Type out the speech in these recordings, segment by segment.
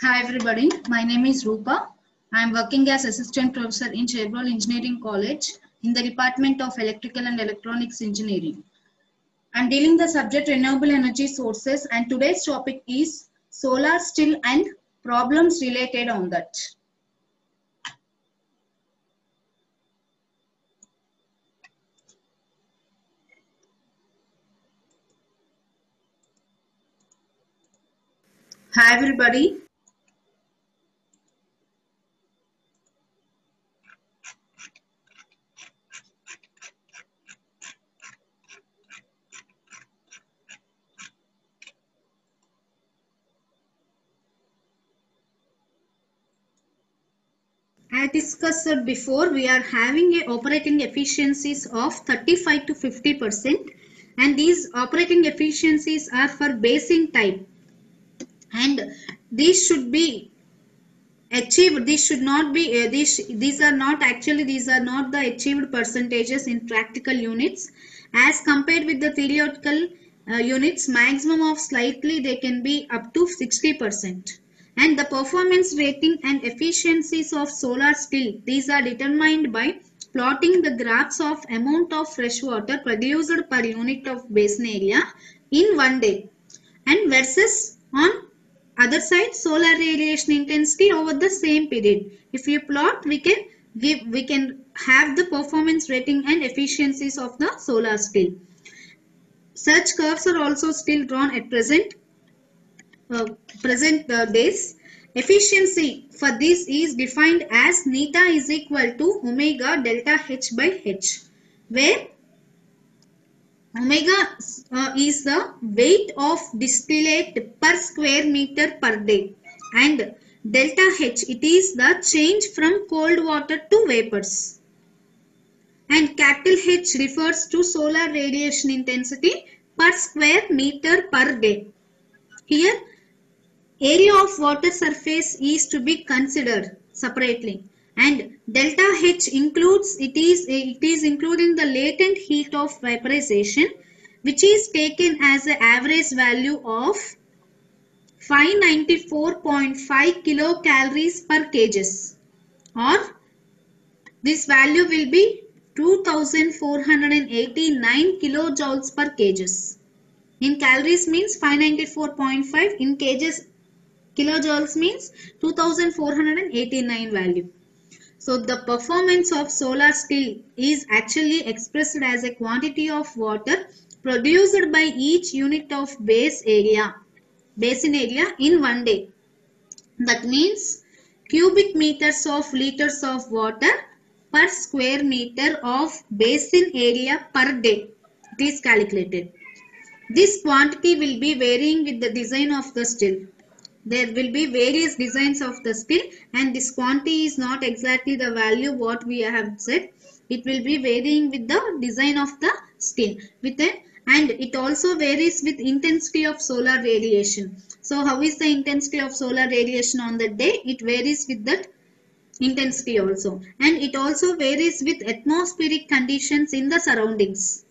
Hi everybody, my name is Rupa. I am working as assistant professor in Chevrolet Engineering College in the Department of Electrical and Electronics Engineering. I am dealing the subject renewable energy sources, and today's topic is solar still and problems related on that. Hi everybody. As discussed before, we are having a operating efficiencies of 35 to 50%, and these operating efficiencies are for basing type, and these should be achieved. These should not be these are not the achieved percentages in practical units as compared with the theoretical units. Maximum of slightly they can be up to 60%. And the performance rating and efficiencies of solar still, these are determined by plotting the graphs of amount of fresh water produced per unit of basin area in one day, and versus on other side solar radiation intensity over the same period. If you plot, we can have the performance rating and efficiencies of the solar still. Such curves are also still drawn at present days. Efficiency for this is defined as neta is equal to omega delta H by H, where omega is the weight of distillate per square meter per day, and delta H, it is the change from cold water to vapors, and capital H refers to solar radiation intensity per square meter per day. Here area of water surface is to be considered separately, and delta H includes it is including the latent heat of vaporization, which is taken as an average value of 594.5 kilocalories per kg, or this value will be 2489 kilojoules per kg. In calories means 594.5, in kgs kilojoules means 2489 value. So the performance of solar still is actually expressed as a quantity of water produced by each unit of basin area in one day. That means cubic meters of liters of water per square meter of basin area per day. It is calculated. This quantity will be varying with the design of the still. There will be various designs of the still, and this quantity is not exactly the value what we have said. It will be varying with the design of the still, and it also varies with intensity of solar radiation. So how is the intensity of solar radiation on the day? It varies with that intensity also, and it also varies with atmospheric conditions in the surroundings.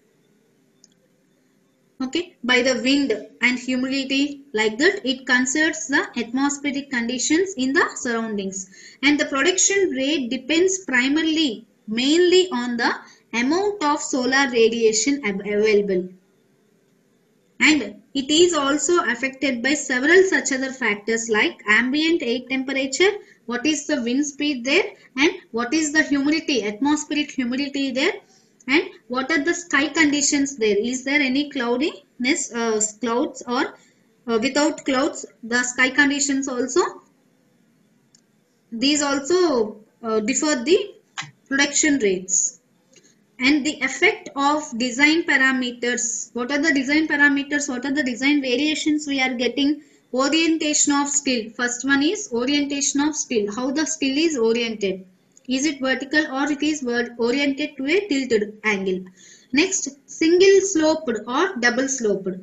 Okay, by the wind and humidity, like that it considers the atmospheric conditions in the surroundings, and the production rate depends mainly on the amount of solar radiation available, and it is also affected by several such other factors like ambient air temperature, what is the wind speed there, and what is the humidity, atmospheric humidity there, and what are the sky conditions there. Is there any cloudiness, clouds, or without clouds, the sky conditions also, these also differ the production rates. And the effect of design parameters. What are the design parameters? What are the design variations we are getting? Orientation of still. First one is orientation of still. How the still is oriented. Is it vertical or it is oriented to a tilted angle? Next, single sloped or double sloped.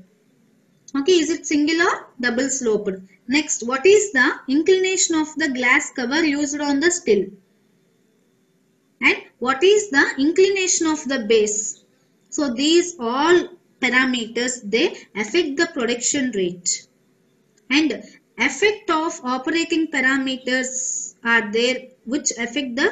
Okay, is it single or double sloped? Next, what is the inclination of the glass cover used on the still? And what is the inclination of the base? So these all parameters, they affect the production rate. And Effect of operating parameters are there which affect the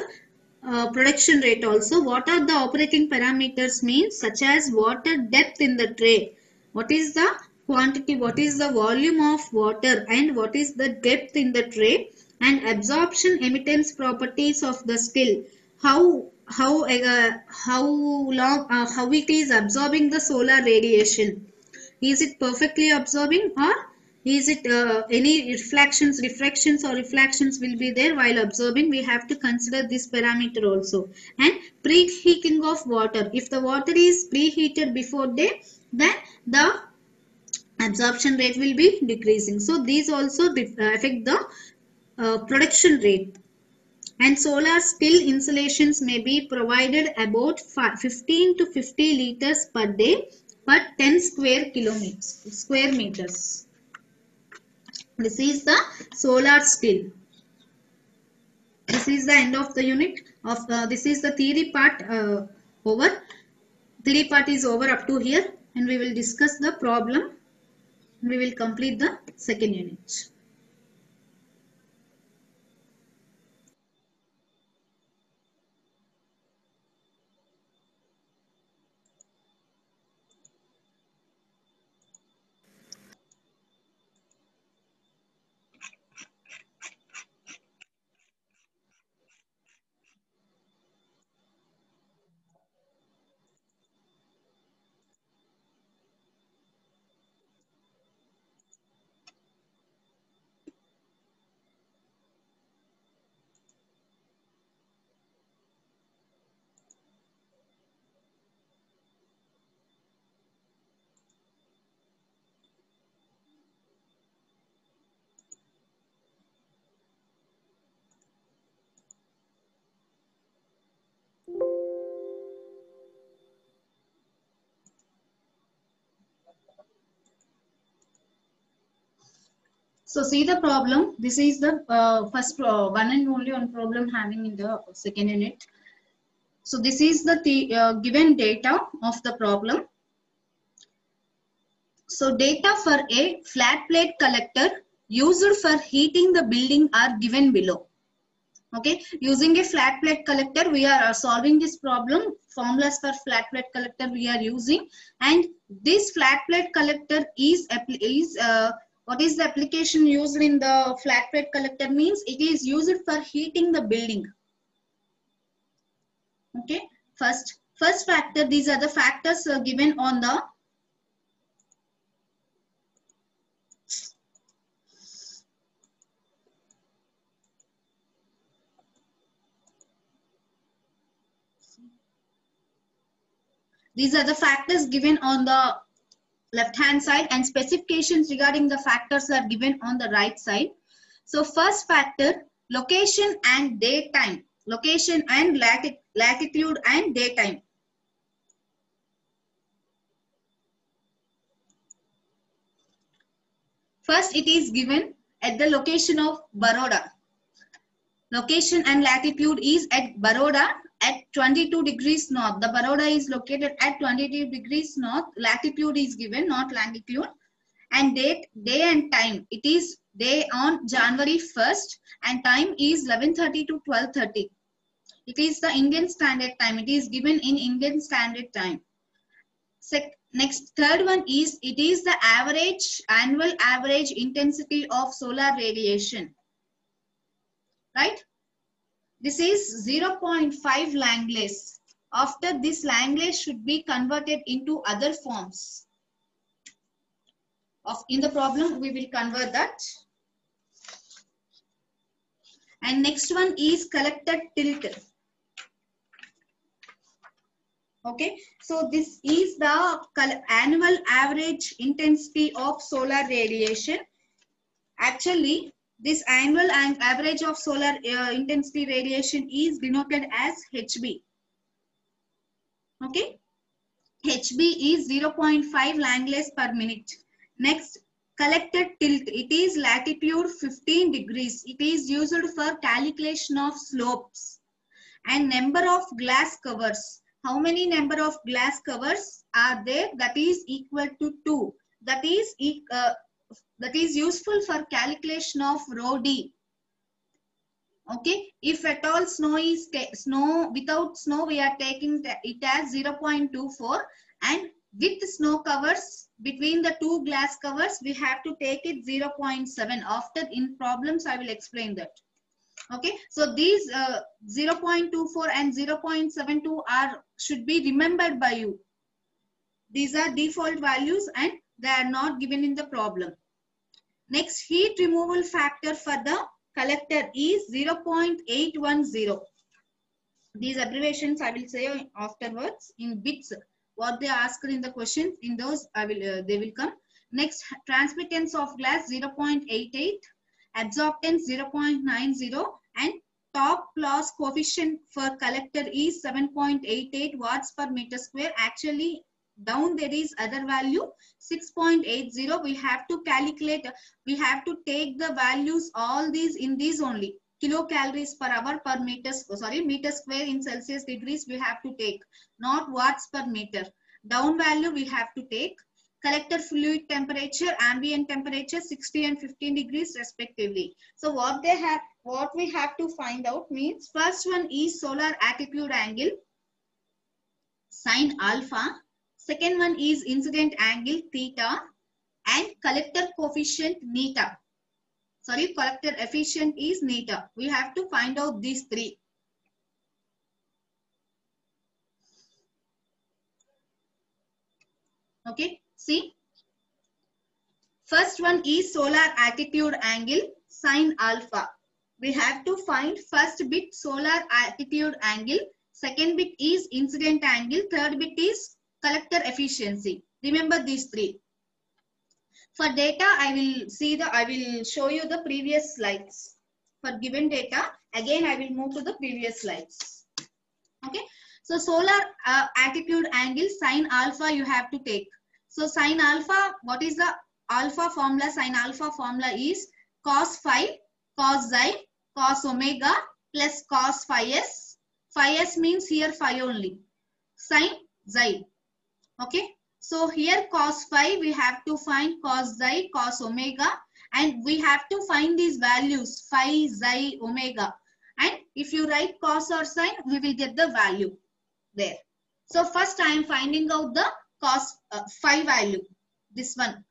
production rate also. What are the operating parameters means, such as water depth in the tray, what is the quantity, what is the volume of water, and what is the depth in the tray, and absorption emittance properties of the still, how long how it is absorbing the solar radiation, is it perfectly absorbing, or is it any refractions or reflections will be there while absorbing. We have to consider this parameter also. And preheating of water, if the water is preheated before day, then the absorption rate will be decreasing. So these also affect the production rate. And solar still insulations may be provided about 15 to 50 liters per day per 10 square meters. This is the solar still. This is the end of the unit of this is the theory part over. Theory part is over up to here, and we will discuss the problem. We will complete the second unit. So see the problem. This is the first one and only one problem having in the second unit. So this is the given data of the problem. So data for a flat plate collector used for heating the building are given below. Okay, using a flat plate collector, we are solving this problem. Formulas for flat plate collector we are using, and this flat plate collector is what is the application used in the flat plate collector means it is used for heating the building. Okay, first factor, these are the factors given on the given on the left hand side, and specifications regarding the factors are given on the right side. So first factor, location and daytime, location and latitude and daytime. First it is given at the location of Baroda. Location and latitude is at Baroda at 22 degrees north. The Baroda is located at 22 degrees north. Latitude is given, not longitude. And day and time, it is day on January 1st and time is 11:30 to 12:30. It is the Indian Standard Time. It is given in Indian Standard Time. Next, third one is, it is the annual average intensity of solar radiation. Right? This is 0.5 Langlays. After this, Langlays should be converted into other forms. In the problem, we will convert that. And next one is collected tilt. Okay, so this is the annual average intensity of solar radiation. Actually, this annual and average of solar intensity radiation is denoted as HB. Okay, HB is 0.5 Langlays per minute. Next, collected tilt. It is latitude 15 degrees. It is used for calculation of slopes. And number of glass covers. How many number of glass covers are there? That is equal to 2. That is that is useful for calculation of rho d. Okay, if at all snow is without snow, we are taking it as 0.24, and with snow covers between the two glass covers, we have to take it 0.7. After in problems, I will explain that. Okay, so these 0.24 and 0.72 should be remembered by you. These are default values and they are not given in the problem. Next, heat removal factor for the collector is 0.810. These abbreviations I will say afterwards in bits. What they asked in the questions, in those they will come. Next, transmittance of glass 0.88, absorptance 0.90, and top loss coefficient for collector is 7.88 watts per meter square. Actually, down there is other value 6.80. We have to calculate, we have to take the values all these in these only. Kilocalories per hour per meter, meter square in Celsius degrees we have to take, not watts per meter. Down value we have to take. Collector fluid temperature, ambient temperature 60 and 15 degrees respectively. So what we have to find out means, first one is solar attitude angle sine alpha. Second one is incident angle theta, and collector coefficient neta. Sorry, collector efficient is neta. We have to find out these three. Okay, see. First one is solar attitude angle sine alpha. We have to find first bit solar attitude angle, second bit is incident angle, third bit is collector efficiency. Remember these three. For data, I will show you the previous slides. For given data, again I will move to the previous slides. Okay. So solar attitude angle sine alpha you have to take. So sine alpha, what is the alpha formula? Sine alpha formula is cos phi, cos xi, cos omega plus cos phi s. Phi s means here phi only. Sine xi. Okay. So here cos phi, we have to find cos xi, cos omega, and we have to find these values phi, xi, omega. And if you write cos or sine, we will get the value there. So first I am finding out the cos phi value. This one,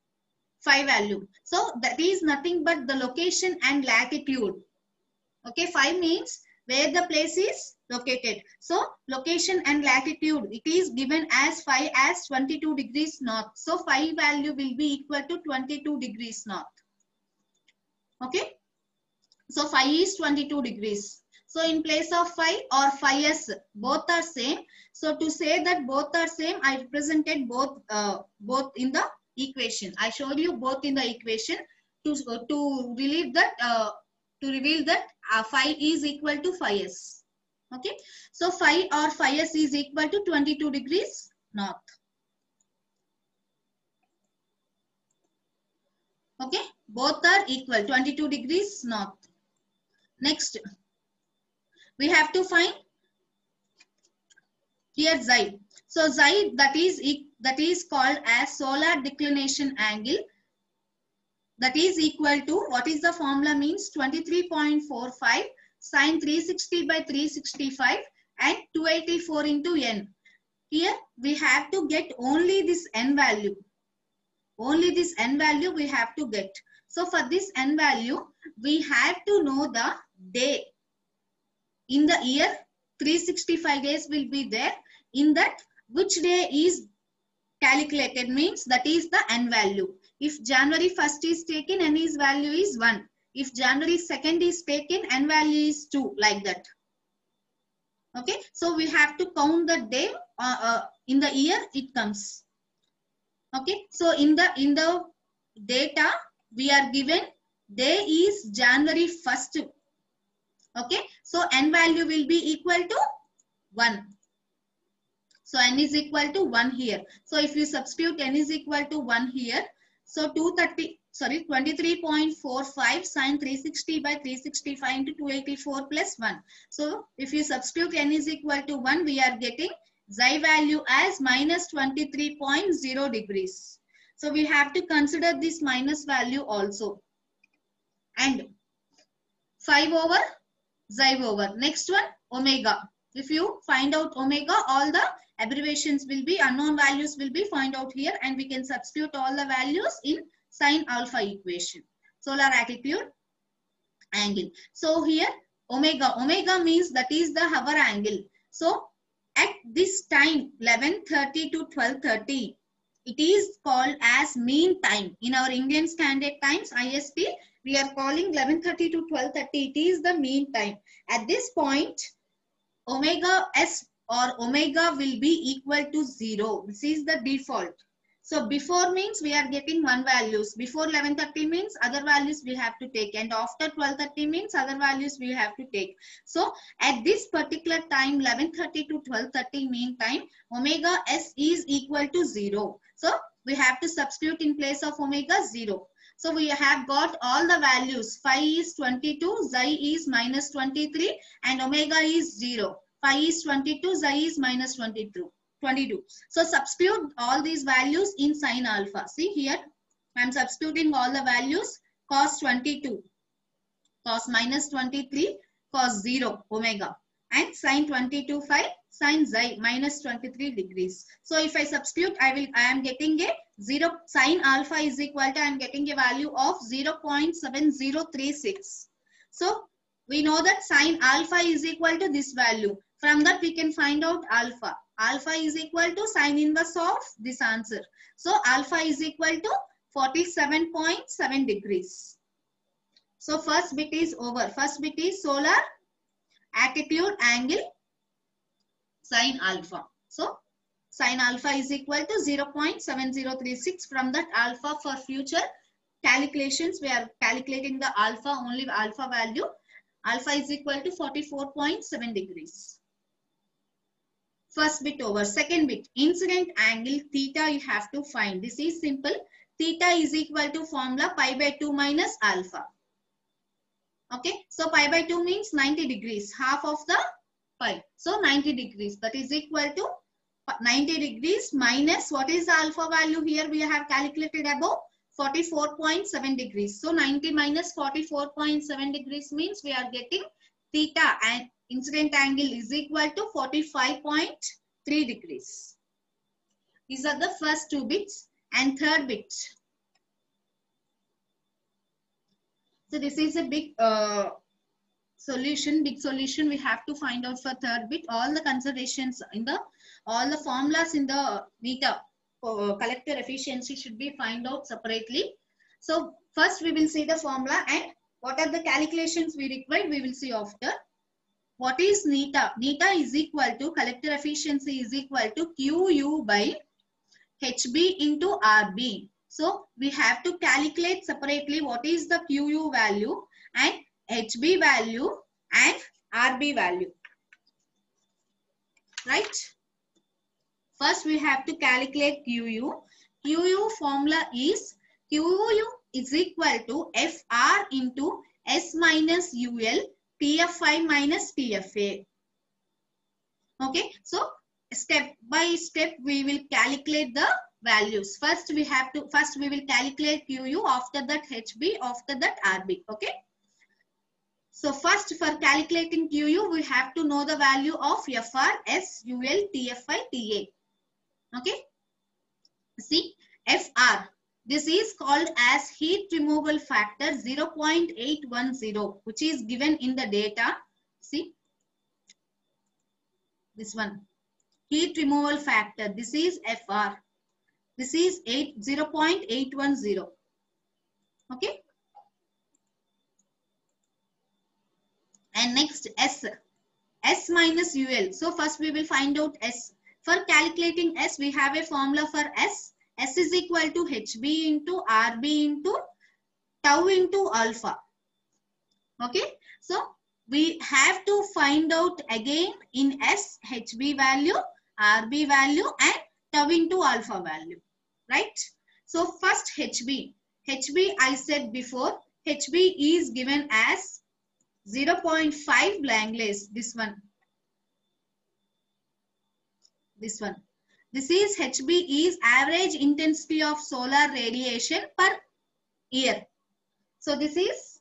phi value. So that is nothing but the location and latitude. Okay, phi means where the place is located. So location and latitude, it is given as phi as 22 degrees north. So phi value will be equal to 22 degrees north. Okay. So phi is 22 degrees. So in place of phi or phi s, both are same. So to say that both are same, I represented both in the equation. I showed you both in the equation to reveal that phi is equal to phi s. Okay. So phi or phi s is equal to 22 degrees north. Okay. Both are equal, 22 degrees north. Next, we have to find here xi. So xi, that is called as solar declination angle. That is equal to, what is the formula means, 23.45 sine 360 by 365 and 284 into n. Here we have to get only this n value. Only this n value we have to get. So for this n value, we have to know the day. In the year, 365 days will be there. In that, which day is calculated means that is the n value. If January 1st is taken, n's value is 1. If January 2nd is taken, n value is 2, like that. Okay, so we have to count the day in the year it comes. Okay, so in the data we are given day is January 1st. Okay, so n value will be equal to 1. So n is equal to 1 here. So if you substitute n is equal to 1 here, so 23.45 sine 360 by 365 into 284 plus 1. So if you substitute n is equal to 1, we are getting xi value as minus 23.0 degrees. So we have to consider this minus value also. And 5 over xi over. Next one, omega. If you find out omega, all the abbreviations will be, unknown values will be found out here, and we can substitute all the values in sine alpha equation. Solar attitude angle. So here omega means that is the hour angle. So at this time 11:30 to 12:30, it is called as mean time. In our Indian Standard Times IST, we are calling 11:30 to 12:30. It is the mean time. At this point, omega s or omega will be equal to 0. This is the default. So before means we are getting one values. Before 11:30 means other values we have to take, and after 12:30 means other values we have to take. So at this particular time 11:30 to 12:30 mean time, omega s is equal to 0. So we have to substitute in place of omega 0. So we have got all the values. Phi is 22, xi is minus 23, and omega is 0. Phi is 22, xi is minus 22. So substitute all these values in sine alpha. See here, I am substituting all the values. Cos 22, cos minus 23, cos 0 omega, and sine 22 phi, sine xi minus 23 degrees. So if I substitute, I am getting a 0. Sine alpha is equal to, I am getting a value of 0.7036. So we know that sine alpha is equal to this value. From that we can find out alpha. Alpha is equal to sine inverse of this answer. So alpha is equal to 47.7 degrees. So first bit is over. First bit is solar attitude angle sine alpha. So sine alpha is equal to 0.7036. From that alpha, for future calculations, we are calculating the alpha, only alpha value. Alpha is equal to 44.7 degrees. First bit over. Second bit, incident angle theta you have to find. This is simple. Theta is equal to formula pi by 2 minus alpha. Okay. So pi by 2 means 90 degrees. Half of the pi. So 90 degrees. That is equal to 90 degrees minus, what is the alpha value here? We have calculated above 44.7 degrees. So 90 minus 44.7 degrees means we are getting theta, and incident angle is equal to 45.3 degrees. These are the first two bits. And third bit. So this is a big solution we have to find out for third bit. All the considerations in the, all the formulas in the meter collector efficiency should be find out separately. So first we will see the formula, and what are the calculations we require, we will see after. What is neta? Neta is equal to, collector efficiency is equal to QU by HB into RB. So we have to calculate separately what is the QU value and HB value and RB value. Right? First we have to calculate QU. QU formula is QU is equal to FR into S minus UL TFI minus TFA. Okay, so step by step we will calculate the values. First we will calculate QU, after that HB, after that RB. Okay. So first for calculating QU we have to know the value of FR, S, UL, TFI, TA. Okay. See, FR. This is called as heat removal factor 0.810, which is given in the data. See, this one, heat removal factor. This is FR. This is 0.810. Okay. And next S. S minus UL. So first we will find out S. For calculating S, we have a formula for S. S is equal to HB into RB into tau into alpha. Okay. So we have to find out again in S, HB value, RB value and tau into alpha value. Right. So first HB. HB I said before, HB is given as 0.5 Langlaise. This one. This is HB is average intensity of solar radiation per year. So this is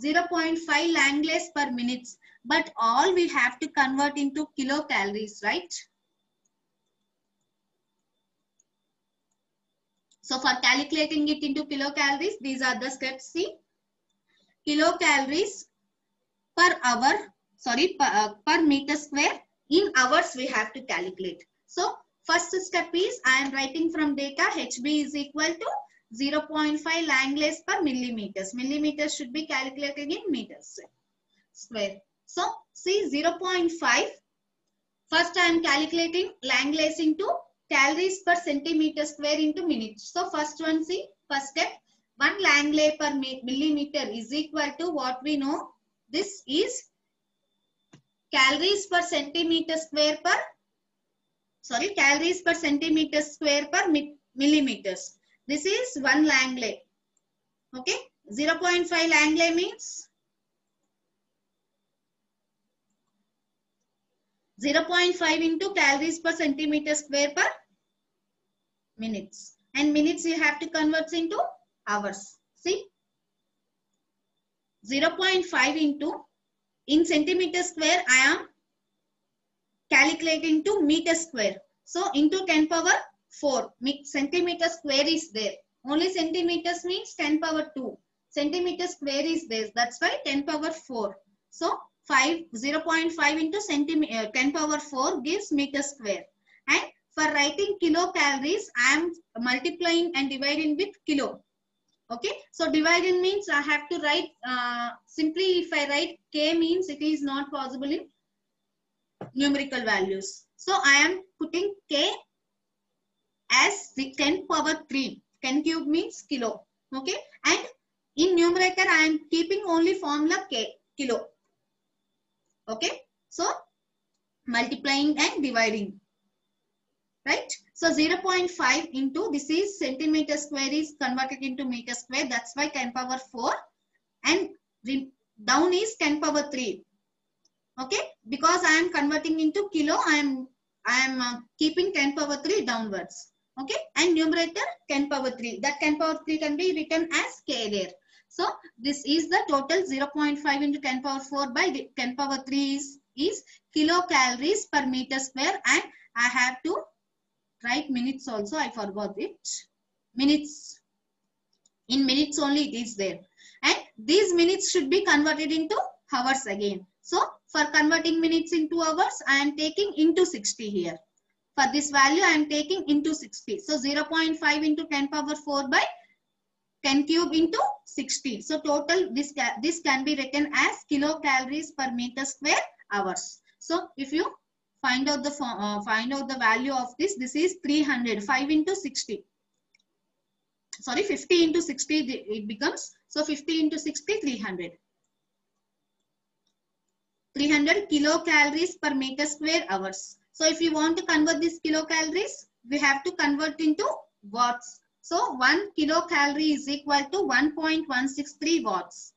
0.5 Langlays per minute. But all we have to convert into kilocalories, right? So for calculating it into kilocalories, these are the steps. See, kilocalories per hour, sorry, per meter square. In hours we have to calculate. So first step is I am writing from data HB is equal to 0.5 Langlays per millimeters. Millimeters should be calculated in meters square. So see 0.5. First I am calculating Langlays into calories per centimeter square into minutes. So first one, see, first step, 1 Langley per millimeter is equal to what we know. This is calories per centimeter square per, sorry, calories per centimeter square per millimeters. This is 1 Langley. Okay, 0.5 Langley means 0.5 into calories per centimeter square per minutes. And minutes you have to convert into hours. See, 0.5 into, in centimeter square I am calculating to meter square. So into 10 power 4. Centimeter square is there. Only centimeters means 10 power 2. Centimeter square is there. That's why 10 power 4. So 0.5 into 10 power 4 gives meter square. And for writing kilocalories, I am multiplying and dividing with kilo. Okay. So dividing means I have to write, simply if I write K means it is not possible in numerical values. So I am putting K as the 10 power 3. 10 cube means kilo. Okay. And in numerator, I am keeping only formula K, kilo. Okay. So multiplying and dividing. Right. So 0.5 into, this is centimeter square is converted into meter square. That's why 10 power 4. And down is 10 power 3. Okay. Because I am converting into kilo, I am keeping 10 power 3 downwards. Okay. And numerator 10 power 3. That 10 power 3 can be written as K there. So this is the total 0.5 into 10 power 4 by 10 power 3 is kilocalories per meter square. And I have to write minutes also. I forgot it. Minutes. In minutes only it is there. And these minutes should be converted into hours again. So for converting minutes into hours, I am taking into 60 here. For this value, I am taking into 60. So 0.5 into 10 power 4 by 10 cube into 60. So total this can be written as kilocalories per meter square hours. So if you find out the value of this is 300. 5 into 60. Sorry, 50 into 60 it becomes. So 50 into 60, 300. 300 kilocalories per meter square hours. So if you want to convert this kilocalories, we have to convert into watts. So 1 kilocalorie is equal to 1.163 watts.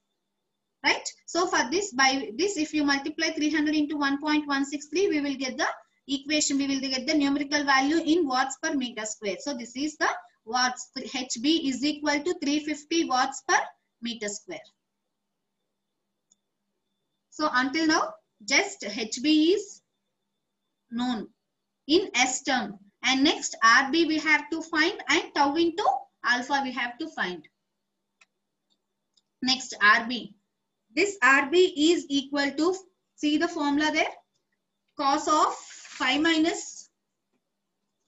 Right? So for this, by this, if you multiply 300 into 1.163, we will get the equation, we will get the numerical value in watts per meter square. So this is the watts. HB is equal to 350 watts per meter square. So until now, just HB is known in S term. And next RB we have to find, and tau into alpha we have to find. Next RB. This RB is equal to, see the formula there, cos of phi minus,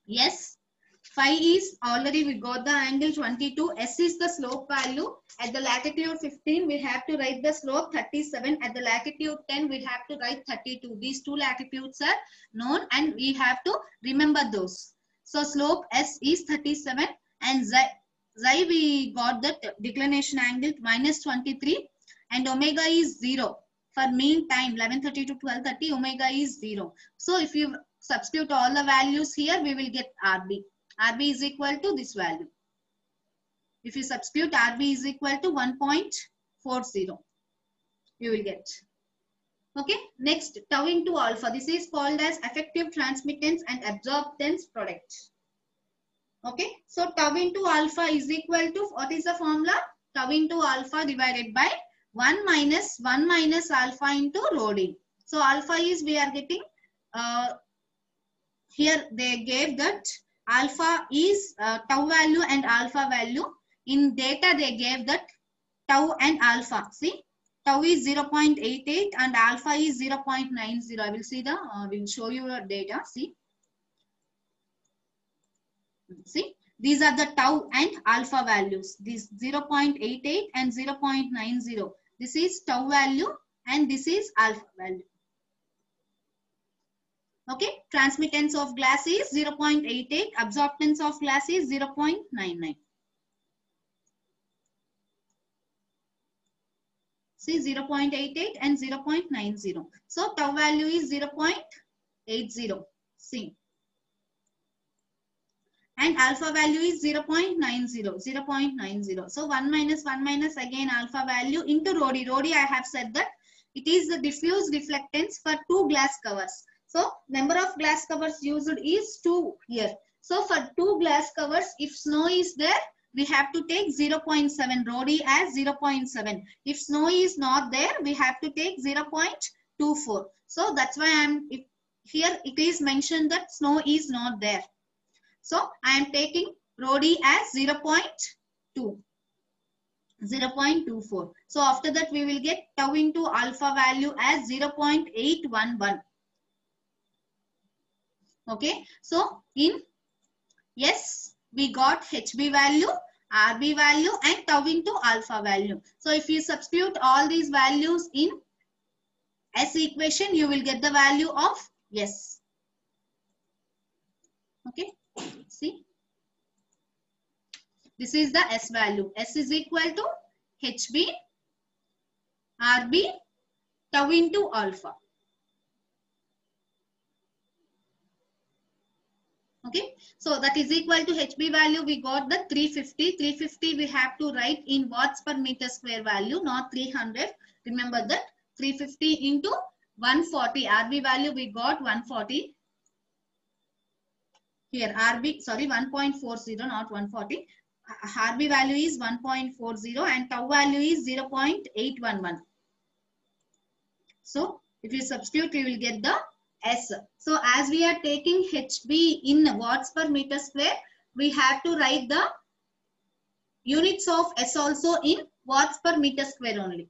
yes, phi is already we got the angle 22, S is the slope value. At the latitude 15 we have to write the slope 37, at the latitude 10 we have to write 32. These two latitudes are known and we have to remember those. So slope S is 37 and xi we got the declination angle minus 23. And omega is 0. For mean time 11:30 to 12:30, omega is 0. So if you substitute all the values here, we will get RB. RB is equal to this value. If you substitute RB is equal to 1.40, you will get. Okay, next tau into alpha. This is called as effective transmittance and absorptance product. Okay, so tau into alpha is equal to, what is the formula? Tau into alpha divided by 1 minus alpha into rho d. So alpha is, we are getting, here they gave that alpha is tau value and alpha value. In data they gave that tau and alpha. See, tau is 0.88 and alpha is 0.90. I will see the, will show you the data. See, these are the tau and alpha values. This 0.88 and 0.90. This is tau value and this is alpha value. Okay, transmittance of glass is 0.88, absorptance of glass is 0.99. See, 0.88 and 0.90. So tau value is 0.80. See. And alpha value is 0.90. So 1 minus again alpha value into rho d. Rho d, I have said that it is the diffuse reflectance for 2 glass covers. So number of glass covers used is 2 here. So for 2 glass covers, if snow is there, we have to take 0.7, rho d as 0.7. If snow is not there, we have to take 0.24. So that's why here it is mentioned that snow is not there. So I am taking rho d as 0.2. 0.24. So after that we will get tau into alpha value as 0.811. Okay. So in yes, we got HB value, RB value and tau into alpha value. So if you substitute all these values in S equation, you will get the value of S. Okay. See, this is the S value. S is equal to HB, RB, tau into alpha. Okay, so that is equal to HB value. We got the 350. 350 we have to write in watts per meter square value, not 300. Remember that 350 into 140. RB value we got 140. Here RB, sorry, 1.40, not 140. RB value is 1.40 and tau value is 0.811. So if you substitute, you will get the S. So as we are taking HB in watts per meter square, we have to write the units of S also in watts per meter square only.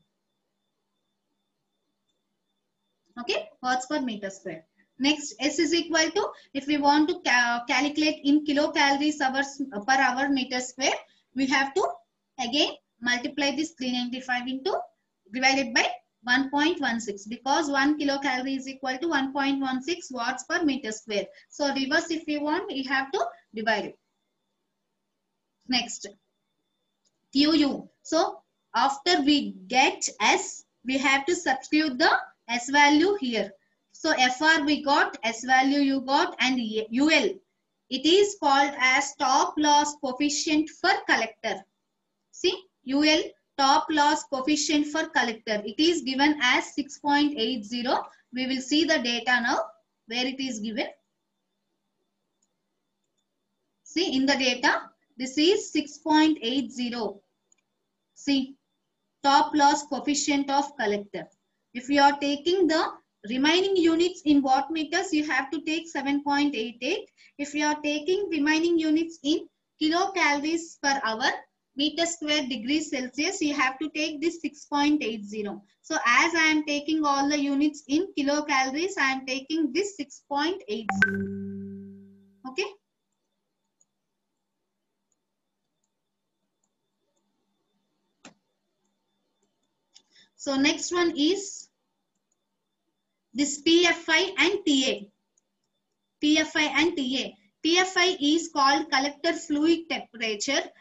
Okay, watts per meter square. Next, S is equal to, if we want to calculate in kilocalories hours per hour meter square, we have to again multiply this 395 into divided by 1.16, because 1 kilocalorie is equal to 1.16 watts per meter square. So reverse, if you want, you have to divide it. Next, QU. So after we get S, we have to substitute the S value here. So FR we got, S value you got, and UL. It is called as top loss coefficient for collector. See, UL, top loss coefficient for collector. It is given as 6.80. We will see the data now where it is given. See, in the data, this is 6.80. See, top loss coefficient of collector. If you are taking the remaining units in watt meters, you have to take 7.88. If you are taking remaining units in kilocalories per hour, meter square degrees Celsius, you have to take this 6.80. So as I am taking all the units in kilocalories, I am taking this 6.80. Okay. So next one is this PFI and TA. PFI and TA. PFI is called collector fluid temperature.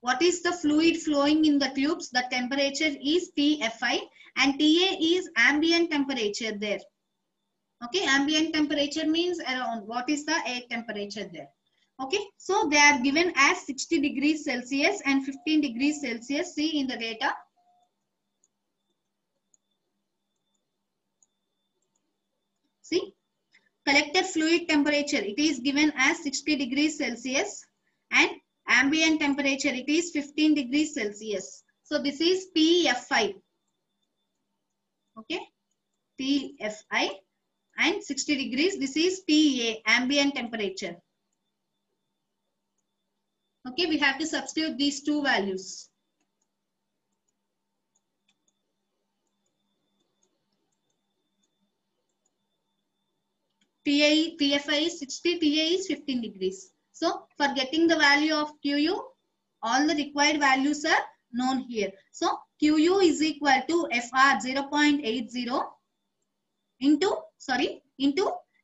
What is the fluid flowing in the tubes? The temperature is PFI, and TA is ambient temperature there. Okay, ambient temperature means around what is the air temperature there. Okay, so they are given as 60 degrees Celsius and 15 degrees Celsius. See in the data. See, collector fluid temperature, it is given as 60 degrees Celsius and ambient temperature, it is 15 degrees Celsius. So this is TFI. Okay, TFI and 60 degrees. This is TA, ambient temperature. Okay, we have to substitute these two values. TFI is 60, TA is 15 degrees. So for getting the value of QU, all the required values are known here. So QU is equal to FR 0.80 into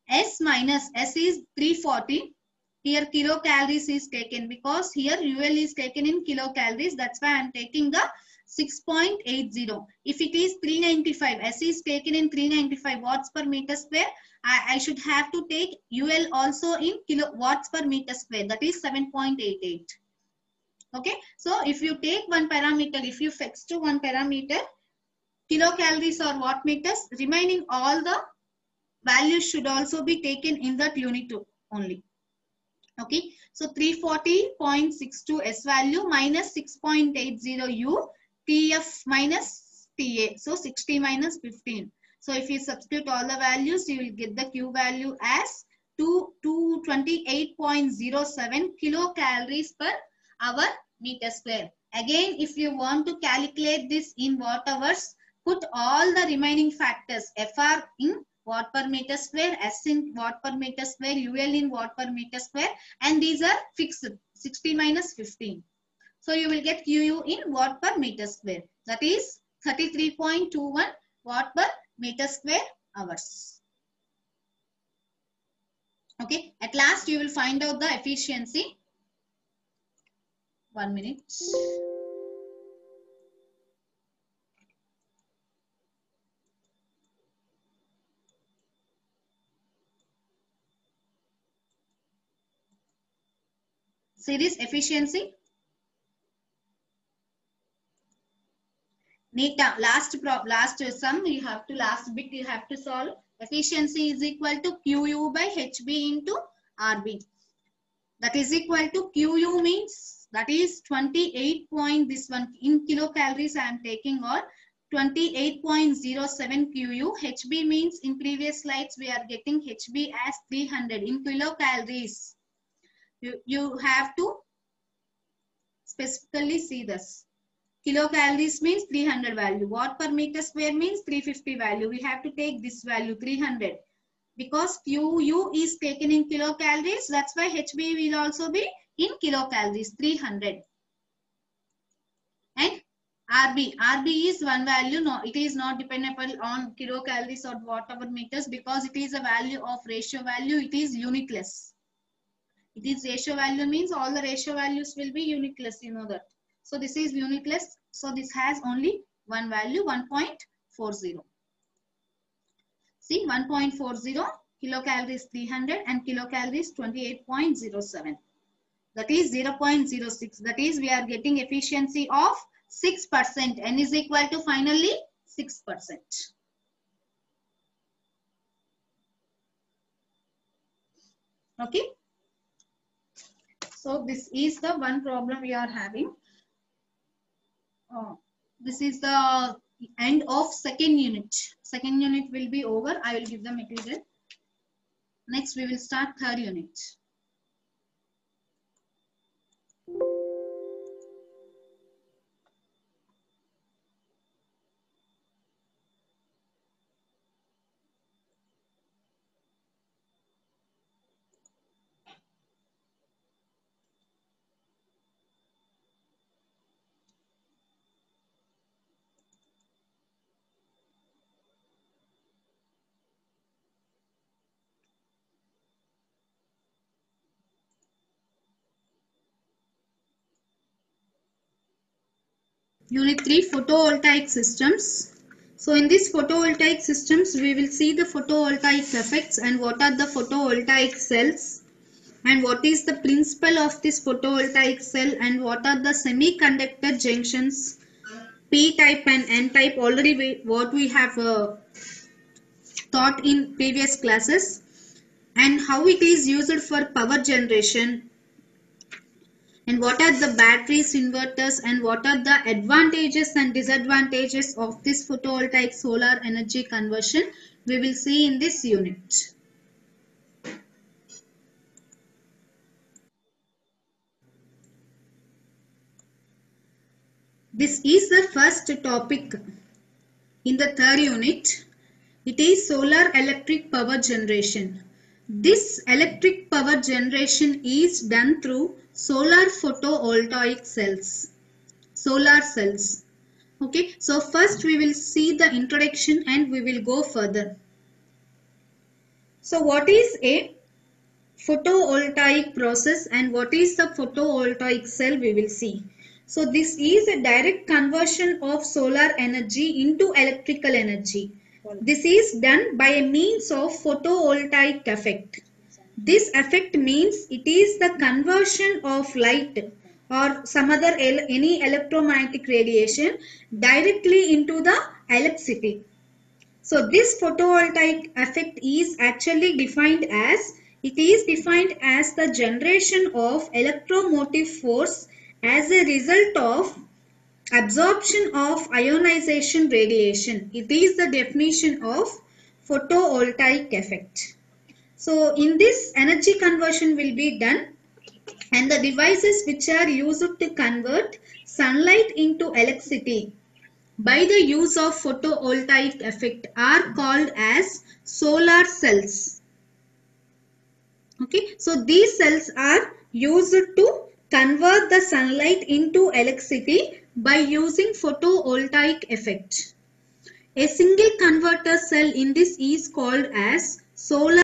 S minus S is 340. Here kilocalories is taken because here UL is taken in kilocalories. That's why I am taking the 6.80. If it is 395, S is taken in 395 watts per meter square, I should have to take UL also in kilowatts per meter square. That is 7.88. Okay. So if you take one parameter, if you fix to one parameter, kilocalories or watt meters, remaining all the values should also be taken in that unit only. Okay, so 340.62 S value minus 6.80 U, TF minus TA. So 60 minus 15. So if you substitute all the values, you will get the Q value as 228.07 kilocalories per hour meter square. Again, if you want to calculate this in watt hours, put all the remaining factors, FR in watt per meter square, S in watt per meter square, UL in watt per meter square, and these are fixed, 60 minus 15. So you will get QU in watt per meter square. That is 33.21 watt per meter square hours. Okay, at last you will find out the efficiency. 1 minute. See this efficiency. Nita, last sum you have to, last bit you have to solve. Efficiency is equal to QU by HB into RB. That is equal to QU means that is 28 this one in kilocalories I am taking, or 28.07 QU. HB means in previous slides we are getting HB as 300 in kilocalories. You have to specifically see this. Kilocalories means 300 value. Watt per meter square means 350 value. We have to take this value 300. Because QU is taken in kilocalories, that's why HB will also be in kilocalories, 300. And RB is one value. No, it is not dependable on kilocalories or watt-hour meters because it is a value of ratio value. It is unitless. It is ratio value means all the ratio values will be unitless. You know that. So this is unitless. So this has only one value, 1.40. See, 1.40 kilocalories 300 and kilocalories 28.07. That is 0.06. That is we are getting efficiency of 6%. N is equal to finally 6%. Okay. So this is the one problem we are having. This is the end of second unit. Second unit will be over. I will give the material. Next we will start third unit. Unit 3, photovoltaic systems. So in this photovoltaic systems, we will see the photovoltaic effects and what are the photovoltaic cells and what is the principle of this photovoltaic cell and what are the semiconductor junctions, P type and N type. Already what we have taught in previous classes, and how it is used for power generation, and what are the batteries, inverters, and what are the advantages and disadvantages of this photovoltaic solar energy conversion, we will see in this unit. This is the first topic in the third unit. It is solar electric power generation. This electric power generation is done through solar photovoltaic cells, solar cells. Okay, so first we will see the introduction and we will go further. So what is a photovoltaic process and what is the photovoltaic cell, we will see. So this is a direct conversion of solar energy into electrical energy. This is done by a means of photovoltaic effect. This effect means it is the conversion of light or some other any electromagnetic radiation directly into the electricity. So this photovoltaic effect is actually defined as, it is defined as the generation of electromotive force as a result of absorption of ionization radiation. It is the definition of photovoltaic effect. So in this, energy conversion will be done, and the devices which are used to convert sunlight into electricity by the use of photovoltaic effect are called as solar cells. Okay, so these cells are used to convert the sunlight into electricity by using photovoltaic effect. A single converter cell in this is called as solar